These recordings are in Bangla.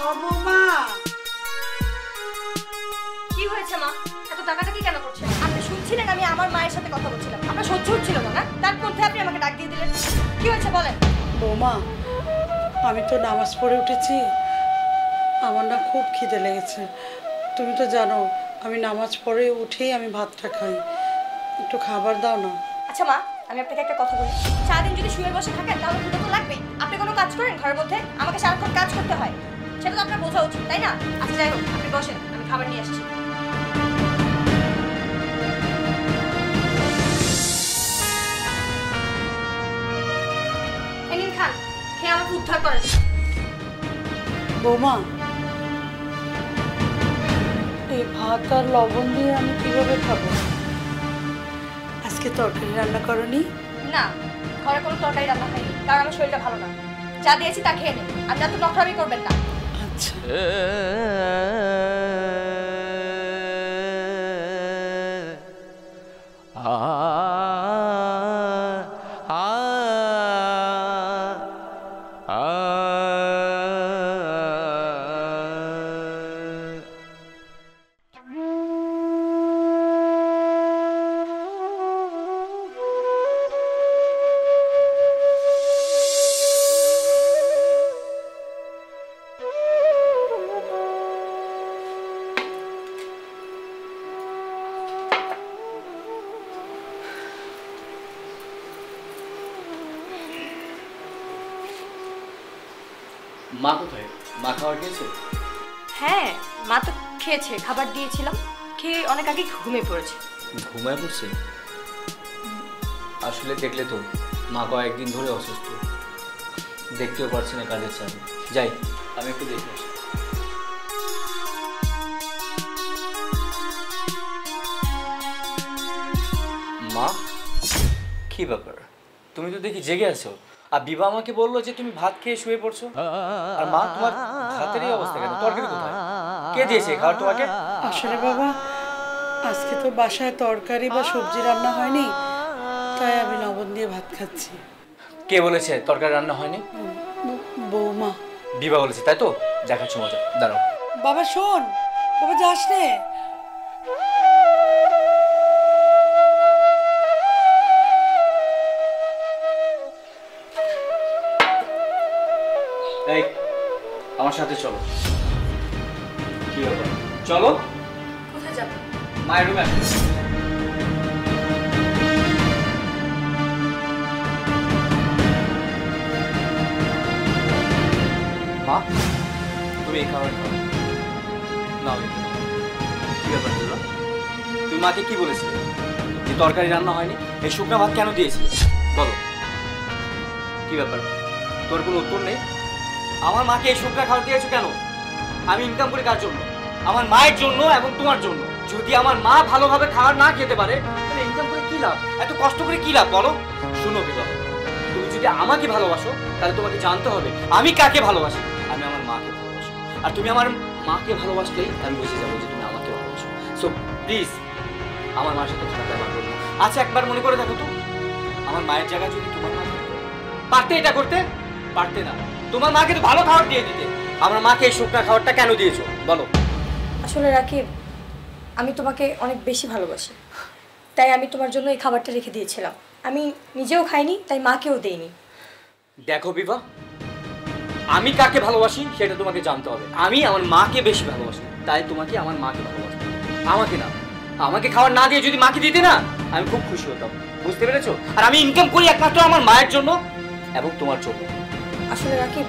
বৌমা কি হয়েছে মা? এত টাকাটাকি কেন করছেন? আপনি শুনছিলেন আমি আমার মায়ের সাথে কথা বলছিলাম, আপনার সহ্য হচ্ছিল না, তার মধ্যে আপনি আমাকে ডাক দিয়ে দিলেন। কি হয়েছে বলেন। বৌমা আমি তো নামাজ পড়ে উঠেছি, আমার না খুব খিদে লেগেছে। তুমি তো জানো আমি নামাজ পড়ে উঠেই আমি ভাতটা খাই, একটু খাবার দাও না। আচ্ছা মা, আমি আপনাকে একটা কথা বলি, সারাদিন যদি শুয়ে বসে থাকেন তাহলে ক্ষুধা তো লাগবেই। আপনি কোনো কাজ করেন ঘরের মধ্যে? আমাকে সারাক্ষণ কাজ করতে হয়, সেটা তো আপনার বোঝা উচিত, তাই না? আচ্ছা যাই হোক, আপনি বসেন, আমি খাবার নিয়ে আসছি। এই নিন খান, খেয়ে আমাকে উদ্ধার করেন। বৌমা এই ভাত আর লবণ দিয়ে আমি কিভাবে খাবো? আজকে তরকারি রান্না করনি? না, ঘরে কোনো তরকারি রান্না হয়নি, কারণ আমার শরীরটা ভালো না। যা দিয়েছি তা খেয়ে নেন, আপনি এত নখরামি করবেন না। আচ্ছা মা কোথায়? মা খাবার খেয়েছে? হ্যাঁ, মা তো খেয়েছে, খাবার দিয়েছিলাম, খেয়ে অনেক আগে ঘুমিয়ে পড়েছে। ঘুমায় পড়ছে? আসলে দেখলে তো মা কয়েকদিন ধরে অসুস্থ, দেখতেও পারছি না কাজের চাপে। যাই আমি একটু দেখে আসি। মা কি ব্যাপার, তুমি তো দেখি জেগে আছো। আর বিভা আমাকে বললো যে তুমি ভাত খেয়ে শুয়ে পড়ছো। আর মা তোমার ভাতের এই অবস্থা কেন? তরকারি কোথায়? কে দিয়েছে খাবার তোমাকে? আসলে বাবা আজকে তো বাসায় তরকারি বা সবজি রান্না হয়নি, তাই আমি লবণ দিয়ে ভাত খাচ্ছি। কে বলেছে তরকারি রান্না হয়নি? বৌমা। বিভা বলেছে, তাই তো? দেখাচ্ছি মজা, দাঁড়াও। বাবা শোন, বাবা যাস রে। এই আমার সাথে চলো। কি ব্যাপার? চলো। কোথায় যাবেন? মায়ের রুমে আসো। মা তুমি এই খাবার খাও। নাও এটা নাও। কি ব্যাপার বলো? তুমি মাকে কি বলেছিলে যে তরকারি রান্না হয়নি? এই শুকনো ভাত কেন দিয়েছিলে বলো? কি ব্যাপার, তোর কোনো উত্তর নেই? আমার মাকে এই শুকনা খাবার দিয়েছো কেন? আমি ইনকাম করি কার জন্য? আমার মায়ের জন্য এবং তোমার জন্য। যদি আমার মা ভালোভাবে খাবার না খেতে পারে তাহলে ইনকাম করে কি লাভ? এত কষ্ট করে কি লাভ বলো? শুনো বিবাহ, তুমি যদি আমাকে ভালোবাসো তাহলে তোমাকে জানতে হবে আমি কাকে ভালোবাসি। আমি আমার মাকে ভালোবাসি, আর তুমি আমার মাকে ভালোবাসলেই আমি বুঝে যাবো যে তুমি আমাকে ভালোবাসো। সো প্লিজ আমার মার সাথে খারাপ ব্যবহার করো না। আচ্ছা একবার মনে করে দেখো তো, আমার মায়ের জায়গায় যদি তোমার মা থাকতো, পারতে এটা করতে? পারতে না। তোমার মাকে তো ভালো খাবার দিয়ে দিতে। আমার মাকে এই শুকনা খাবারটা কেন দিয়েছো বলো? আসলে রাকিব, আমি তোমাকে অনেক বেশি ভালোবাসি, তাই আমি তোমার জন্য এই খাবারটা রেখে দিয়েছিলাম। আমি নিজেও খাইনি, তাই মাকেও দেইনি। দেখো বিভা, আমি কাকে ভালোবাসি সেটা তোমাকে জানতে হবে। আমি আমার মাকে বেশি ভালোবাসি, তাই তোমাকে আমার মাকে ভালোবাসতে হবে, আমাকে না। আমাকে খাবার না দিয়ে যদি মাকে দিতে না, আমি খুব খুশি হতাম। বুঝতে পেরেছো? আর আমি ইনকাম করি একমাত্র আমার মায়ের জন্য এবং তোমার জন্য। আসলে রাকিব,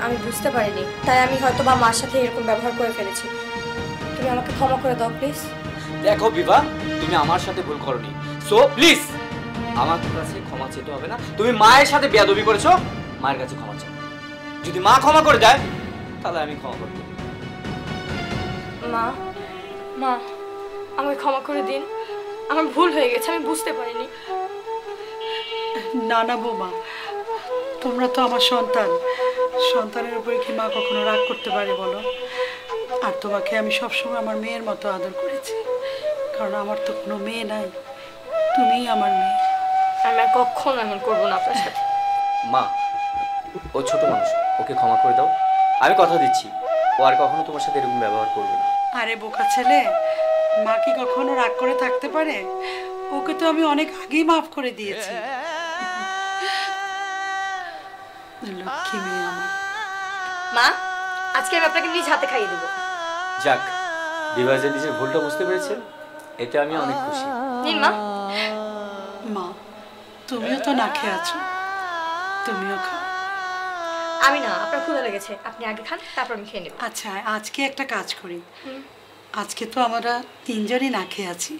আমি বুঝতে পারিনি, তাই আমি হয়তো বা মার সাথে এরকম ব্যবহার করে ফেলেছি। তুমি আমাকে ক্ষমা করে দাও প্লিজ। দেখো বিভা, তুমি আমার সাথে ভুল করনি, সো প্লিজ আমার কাছে ক্ষমা চেতে হবে না। তুমি মায়ের সাথে বেয়াদবি করেছো, মায়ের কাছে ক্ষমা চাও। যদি মা ক্ষমা করে দেয় তাহলে আমি ক্ষমা করব। মা, মা আমাকে ক্ষমা করে দিন, আমার ভুল হয়ে গেছে, আমি বুঝতে পারিনি। না না বৌমা, তোমরা তো আমার সন্তান, সন্তানের উপরে কি মা কখনো রাগ করতে পারে বলো? আর তোমাকে আমি সবসময় আমার মেয়ের মতো আদর করেছি, কারণ আমার তো কোনো মেয়ে নাই, তুমিই আমার মেয়ে। আমি আর কখনো এমন করবো না আপনার সাথে। মা ও ছোট মানুষ, ওকে ক্ষমা করে দাও। আমি কথা দিচ্ছি ও আর কখনো তোমার সাথে এরকম ব্যবহার করবে না। আরে বোকা ছেলে, মা কি কখনো রাগ করে থাকতে পারে? ওকে তো আমি অনেক আগেই মাফ করে দিয়েছি। লক্ষ্মী মেয়ে আমার। মা, আজকে আমি আপনাকে নিজ হাতে খাইয়ে দেবো। যাক, বিভা যে নিজের ভুলটা বুঝতে পেরেছে, এতে আমি অনেক খুশি। নিন মা। মা, তুমিও তো না খেয়ে আছো, তুমিও খাও। আমি না, আপনার ক্ষুধা লেগেছে, আপনি আগে খান, তারপর আমি খেয়ে নেব। আচ্ছা, আজকে একটা কাজ করি। আজকে তো আমরা তিনজনই না খেয়ে আছি,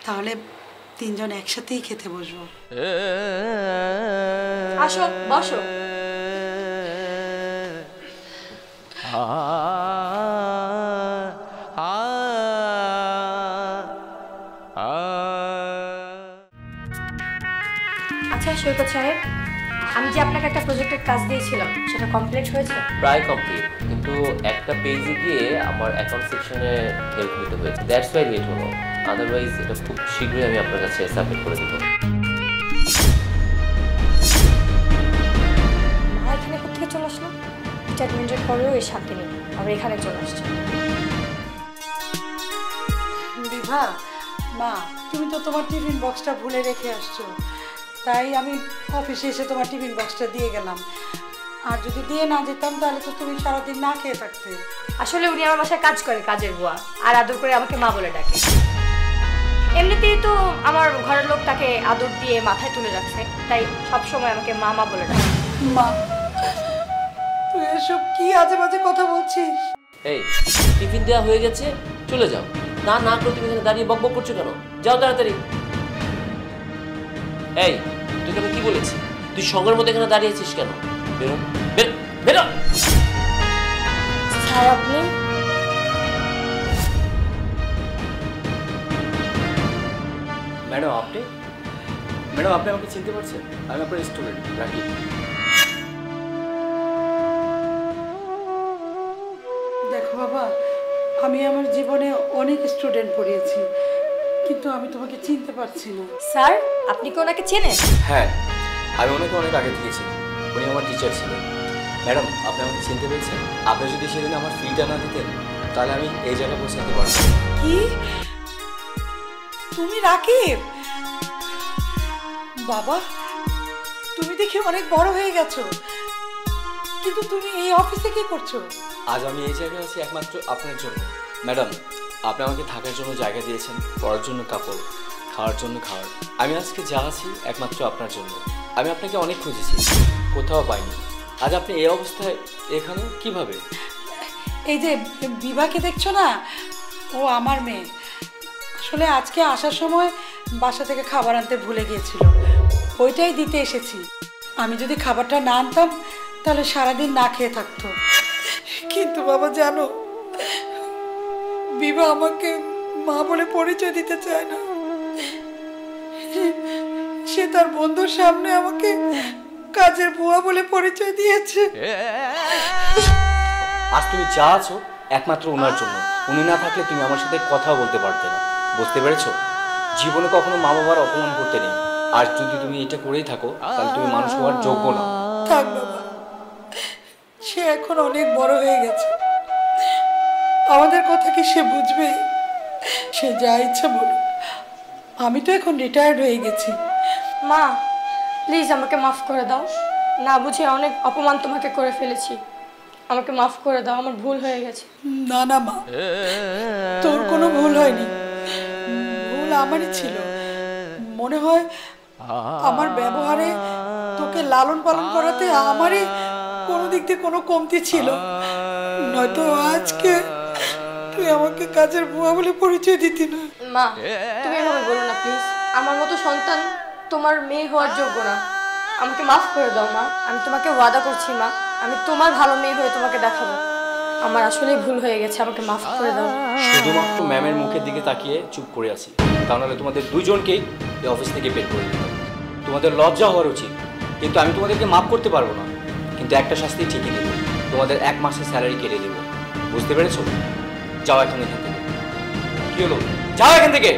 তাহলে তিনজন একসাথেই খেতে বসবো। আসো, বসো। আচ্ছা সৈকত সাহেব, আমি যে আপনাকে একটা প্রজেক্টের কাজ দিয়েছিলাম সেটা কমপ্লিট হয়েছে? প্রায় কমপ্লিট, কিন্তু একটা পেজে গিয়ে আমার অ্যাকাউন্ট সেকশনে হেল্প নিতে হয়েছে, দ্যাটস ওয়াই লেট হলো। আদারওয়াইজ এটা খুব শীঘ্রই আমি আপনার কাছে সাবমিট করে দেবো। মা এখানে কোথেকে চলে আসলো? রিটায়ারমেন্টের পরেও এই শান্তি নেই, আবার এখানে চলে আসছে। বিভা, মা তুমি তো তোমার টিফিন বক্সটা ভুলে রেখে আসছো, তাই আমি অফিসে এসে তোমার টিফিন বক্সটা দিয়ে গেলাম। আর যদি দিয়ে না যেতাম তাহলে তো তুমি সারাদিন না খেয়ে থাকতে। আসলে উনি আমার বাসায় কাজ করে, কাজের বুয়া, আর আদর করে আমাকে মা বলে ডাকে। এমনিতেই তো আমার ঘরের লোক তাকে আদর দিয়ে মাথায় তুলে রাখছে, তাই সব সময় আমাকে মা মা বলে ডাকে। মা, তুই এসব কি আজে বাজে কথা বলছিস? এই টিফিন দেওয়া হয়ে গেছে, চলে যাও। না না করে তুমি এখানে দাঁড়িয়ে বকবক করছো কেন? যাও তাড়াতাড়ি। এই তোকে আমি কি বলেছি? তুই সঙ্গের মধ্যে এখানে দাঁড়িয়েছিস কেন? বেরো, বেরো। স্যার আপনি? ম্যাডাম আপনি? ম্যাডাম আপনি আমাকে চিনতে পারছেন? আমি আপনার স্টুডেন্ট রাকিব। দেখো বাবা, আমি আমার জীবনে অনেক স্টুডেন্ট পড়িয়েছি, কিন্তু আমি তোমাকে চিনতে পারছি না। স্যার আপনি কি ওনাকে চেনেন? হ্যাঁ, আমি ওনাকে অনেক আগে থেকে চিনি, উনি আমার টিচার ছিলেন। ম্যাডাম আপনি আমাকে চিনতে পেরেছেন? আপনি যদি সেদিন আমার ফিটা না দিতেন তাহলে আমি এই জায়গায় পৌঁছাতে পারতাম। কি? তুমি রাকিব? বাবা, তুমি দেখি অনেক বড় হয়ে গেছো, কিন্তু তুমি এই অফিসে কি করছো? আজ আমি এই জায়গায় আছি একমাত্র আপনার জন্য। ম্যাডাম আপনি আমাকে থাকার জন্য জায়গা দিয়েছেন, পড়ার জন্য কাপড়, খাওয়ার জন্য খাওয়ার। আমি আজকে যা আছি একমাত্র আপনার জন্য। আমি আপনাকে অনেক খুঁজেছি, কোথাও পাইনি। আজ আপনি এই অবস্থায় এখানে কিভাবে? এই যে বিভাকে দেখছো না, ও আমার মেয়ে। আসলে আজকে আসার সময় বাসা থেকে খাবার আনতে ভুলে গিয়েছিল, ওইটাই দিতে এসেছি। আমি যদি খাবারটা না আনতাম তাহলে সারাদিন না খেয়ে থাকতো। কিন্তু বাবা জানো, বিভা আমাকে মা বলে পরিচয় দিতে চায় না। সে তার বন্ধুর সামনে আমাকে কাজের বুয়া বলে পরিচয় দিয়েছে। আজ তুমি যা আছো একমাত্র ওনার জন্য। উনি না থাকলে তুমি আমার সাথে কথা বলতে পারতে না, বুঝতে পেরেছো? জীবনে কখনো মা বাবার অপমান করতে নেই। আর যদি তুমি এটা করেই থাকো তাহলে তুমি মানুষ হওয়ার যোগ্য না। থাক বাবা, সে এখন অনেক বড় হয়ে গেছে, আমাদের কথা কি সে বুঝবে? সে যা ইচ্ছে বলুক, আমি তো এখন রিটায়ার্ড হয়ে গেছি। মা প্লিজ আমাকে মাফ করে দাও, না বুঝে অনেক অপমান তোমাকে করে ফেলেছি, আমাকে মাফ করে দাও, আমার ভুল হয়ে গেছে। না না মা, তোর কোনো ভুল হয়নি, ভুল আমারই ছিল। মনে হয় আমার ব্যবহারে তোকে লালন পালন করাতে আমারই কোনো দিক দিয়ে কোনো কমতি ছিল, নয়তো আজকে তুই আমাকে কাজের বুয়া বলে পরিচয় দিতি না। মা তুমি এভাবে বলো না প্লিজ, আমার মতো সন্তান তোমার মেয়ে হওয়ার যোগ্য না, আমাকে মাফ করে দাও মা। আমি তোমাকে ওয়াদা করছি মা, আমি তোমার ভালো মেয়ে হয়ে তোমাকে দেখাবো। আমার আসলেই ভুল হয়ে গেছে, আমাকে মাফ করে দাও। শুধুমাত্র ম্যামের মুখের দিকে তাকিয়ে চুপ করে আছি, তা নাহলে তোমাদের দুজনকেই এই অফিস থেকে বের করে দিতাম। তোমাদের লজ্জা হওয়ার উচিত, কিন্তু আমি তোমাদেরকে মাফ করতে পারবো না। কিন্তু একটা শাস্তি ঠিকই দেবো, তোমাদের 1 মাসের স্যালারি কেটে দেবো, বুঝতে পেরেছো? যাও এখন এখান থেকে। কি হলো? যাও এখান থেকে।